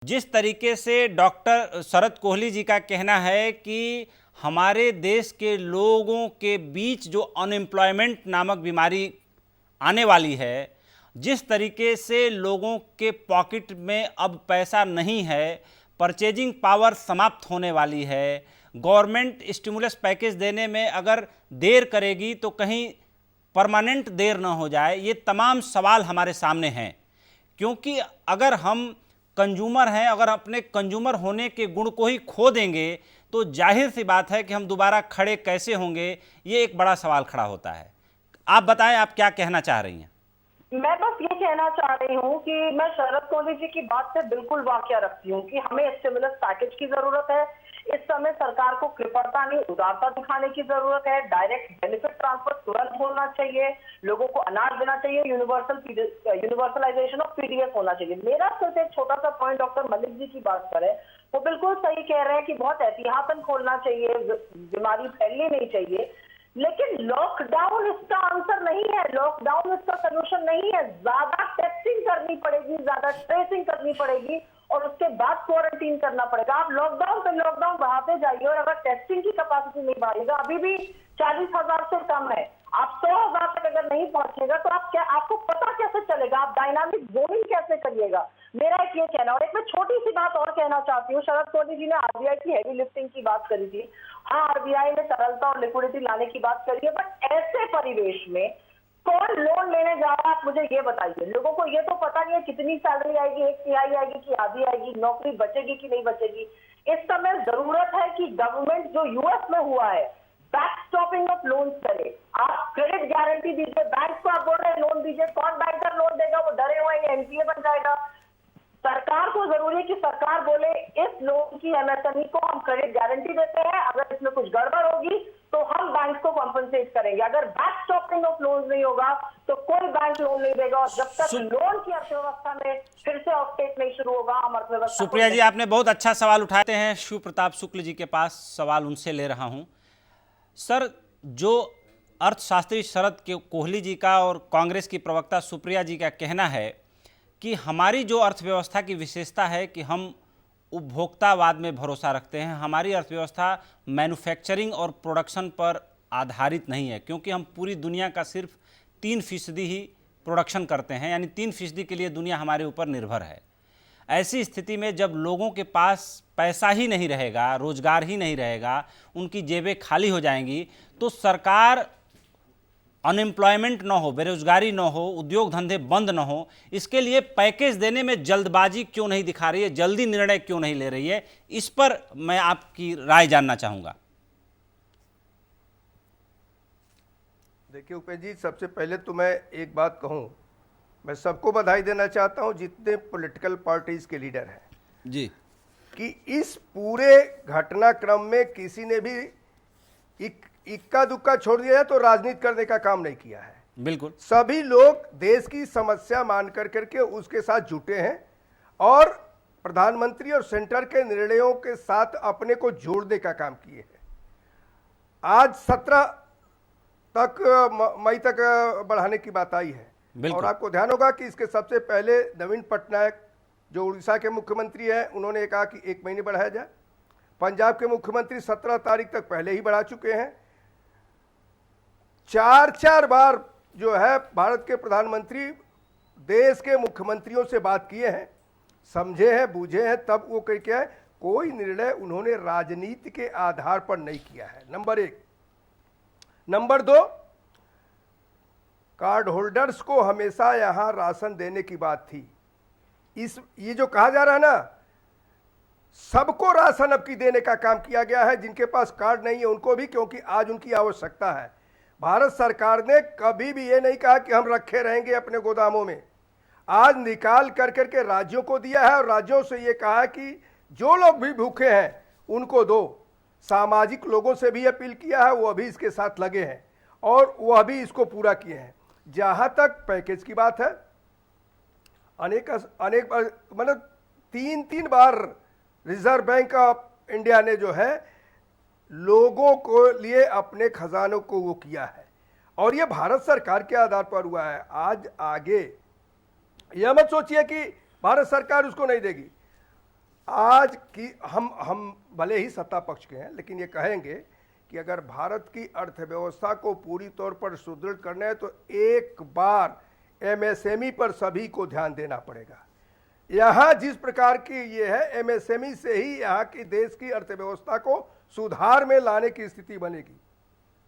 जिस तरीके से डॉक्टर शरद कोहली जी का कहना है कि हमारे देश के लोगों के बीच जो अनएम्प्लॉयमेंट नामक बीमारी आने वाली है, जिस तरीके से लोगों के पॉकेट में अब पैसा नहीं है, परचेजिंग पावर समाप्त होने वाली है, गवर्नमेंट स्टिमुलस पैकेज देने में अगर देर करेगी तो कहीं परमानेंट देर ना हो जाए, ये तमाम सवाल हमारे सामने हैं। क्योंकि अगर हम कंज्यूमर हैं, अगर अपने कंज्यूमर होने के गुण को ही खो देंगे तो जाहिर सी बात है कि हम दोबारा खड़े कैसे होंगे, ये एक बड़ा सवाल खड़ा होता है। आप बताएं, आप क्या कहना चाह रही हैं? मैं बस ये कहना चाह रही हूँ कि मैं शरद कोहली जी की बात से बिल्कुल वाकिया रखती हूँ कि हमें स्टिमुलस पैकेज की जरूरत है। इस समय सरकार को कृपणता नहीं, उदारता दिखाने की जरूरत है। डायरेक्ट बेनिफिट ट्रांसफर तुरंत होना चाहिए, लोगों को अनाज देना चाहिए, यूनिवर्सलाइजेशन ऑफ पीडीएस होना चाहिए। मेरा सिर्फ एक छोटा सा पॉइंट डॉक्टर मलिक जी की बात पर है, वो बिल्कुल सही कह रहे हैं कि बहुत एहतियातन खोलना चाहिए, बीमारी फैलनी नहीं चाहिए। लेकिन लॉकडाउन इसका आंसर नहीं है, लॉकडाउन इसका सोल्यूशन नहीं है। ज्यादा टेस्टिंग करनी पड़ेगी, ज्यादा ट्रेसिंग करनी पड़ेगी और उसके बाद क्वारंटीन करना पड़ेगा। आप लॉकडाउन पे लॉकडाउन बढ़ाते जाइए और अगर टेस्टिंग की कैपेसिटी नहीं बढ़ेगा, अभी भी 40,000 से कम है, आप 100,000 तक अगर नहीं पहुंचेगा तो आपको पता कैसे चलेगा, आप डायनामिक जोनिंग कैसे करिएगा? मेरा एक ये कहना। और एक मैं छोटी सी बात और कहना चाहती हूँ। शरद कोहली जी ने आरबीआई की हैवी लिफ्टिंग की बात करी थी। हाँ, आरबीआई ने तरलता और लिक्विडिटी लाने की बात करी है, बट ऐसे परिवेश में कौन लोन लेने जा रहा है, आप मुझे ये बताइए। लोगों को ये तो पता नहीं है कितनी सैलरी आएगी, एक तिहाई आएगी कि आधी आएगी, नौकरी बचेगी कि नहीं बचेगी। इस समय जरूरत है कि गवर्नमेंट जो यूएस में हुआ है, बैकस्टॉपिंग ऑफ लोन करे। आप क्रेडिट गारंटी दीजिए, बैंक को आप बोल रहे हैं लोन दीजिए, कौन बैंकर लोन देगा? वो डरे हुए हैं एनपीए बन जाएगा। सरकार को जरूरी है कि सरकार बोले इस लोन की एमएसएमई को हम क्रेडिट गारंटी देते हैं, अगर इसमें कुछ गड़बड़ होगी तो हम बैंक को कॉम्पनसेट करेंगे। अगर बैक स्टॉपिंग ऑफ लोन नहीं होगा तो कोई बैंक लोन नहीं देगा और जब तक लोन की अर्थव्यवस्था में फिर से ऑफटेक नहीं शुरू होगा, हम अर्थव्यवस्था। सुप्रिया जी, आपने बहुत अच्छा सवाल उठाते हैं। शिव प्रताप शुक्ल जी के पास सवाल उनसे ले रहा हूं। सर, जो अर्थशास्त्री शरद कोहली जी का और कांग्रेस की प्रवक्ता सुप्रिया जी का कहना है कि हमारी जो अर्थव्यवस्था की विशेषता है कि हम उपभोक्तावाद में भरोसा रखते हैं, हमारी अर्थव्यवस्था मैन्युफैक्चरिंग और प्रोडक्शन पर आधारित नहीं है, क्योंकि हम पूरी दुनिया का सिर्फ 3% ही प्रोडक्शन करते हैं, यानी 3% के लिए दुनिया हमारे ऊपर निर्भर है। ऐसी स्थिति में जब लोगों के पास पैसा ही नहीं रहेगा, रोजगार ही नहीं रहेगा, उनकी जेबें खाली हो जाएंगी, तो सरकार अनएम्प्लॉयमेंट ना हो, बेरोजगारी ना हो, उद्योग धंधे बंद ना हो, इसके लिए पैकेज देने में जल्दबाजी क्यों नहीं दिखा रही है, जल्दी निर्णय क्यों नहीं ले रही है? इस पर मैं आपकी राय जानना चाहूंगा। देखिए उपेंद्र जी, सबसे पहले तो मैं एक बात कहूं, मैं सबको बधाई देना चाहता हूं जितने पॉलिटिकल पार्टीज के लीडर हैं जी, कि इस पूरे घटनाक्रम में किसी ने भी इक्का दुक्का छोड़ दिया है तो राजनीति करने का काम नहीं किया है। बिल्कुल, सभी लोग देश की समस्या मान करके उसके साथ जुटे हैं और प्रधानमंत्री और सेंटर के निर्णयों के साथ अपने को जोड़ने का काम किए हैं। आज 17 तक मई तक बढ़ाने की बात आई है और आपको ध्यान होगा कि इसके सबसे पहले नवीन पटनायक जो उड़ीसा के मुख्यमंत्री हैं, उन्होंने कहा कि 1 महीने बढ़ाया जाए। पंजाब के मुख्यमंत्री 17 तारीख तक पहले ही बढ़ा चुके हैं। 4 बार जो है भारत के प्रधानमंत्री देश के मुख्यमंत्रियों से बात किए हैं, समझे हैं, बूझे हैं, तब वो क्या है, कोई निर्णय उन्होंने राजनीति के आधार पर नहीं किया है। नंबर 1। नंबर 2, कार्ड होल्डर्स को हमेशा यहां राशन देने की बात थी। ये जो कहा जा रहा है ना, सबको राशन अब की देने का काम किया गया है, जिनके पास कार्ड नहीं है उनको भी, क्योंकि आज उनकी आवश्यकता है। भारत सरकार ने कभी भी ये नहीं कहा कि हम रखे रहेंगे अपने गोदामों में। आज निकाल करके राज्यों को दिया है और राज्यों से ये कहा है कि जो लोग भी भूखे हैं उनको दो। सामाजिक लोगों से भी अपील किया है, वो अभी इसके साथ लगे हैं और वो अभी इसको पूरा किए हैं। जहां तक पैकेज की बात है, अनेक बार, मतलब 3 बार रिजर्व बैंक ऑफ इंडिया ने जो है लोगों को लिए अपने खजानों को वो किया है और ये भारत सरकार के आधार पर हुआ है। आज आगे यह मत सोचिए कि भारत सरकार उसको नहीं देगी। आज की हम भले ही सत्ता पक्ष के हैं, लेकिन ये कहेंगे कि अगर भारत की अर्थव्यवस्था को पूरी तौर पर सुदृढ़ करना है तो एक बार एमएसएमई पर सभी को ध्यान देना पड़ेगा। यहाँ जिस प्रकार की ये है, एमएसएमई से ही यहाँ की देश की अर्थव्यवस्था को सुधार में लाने की स्थिति बनेगी।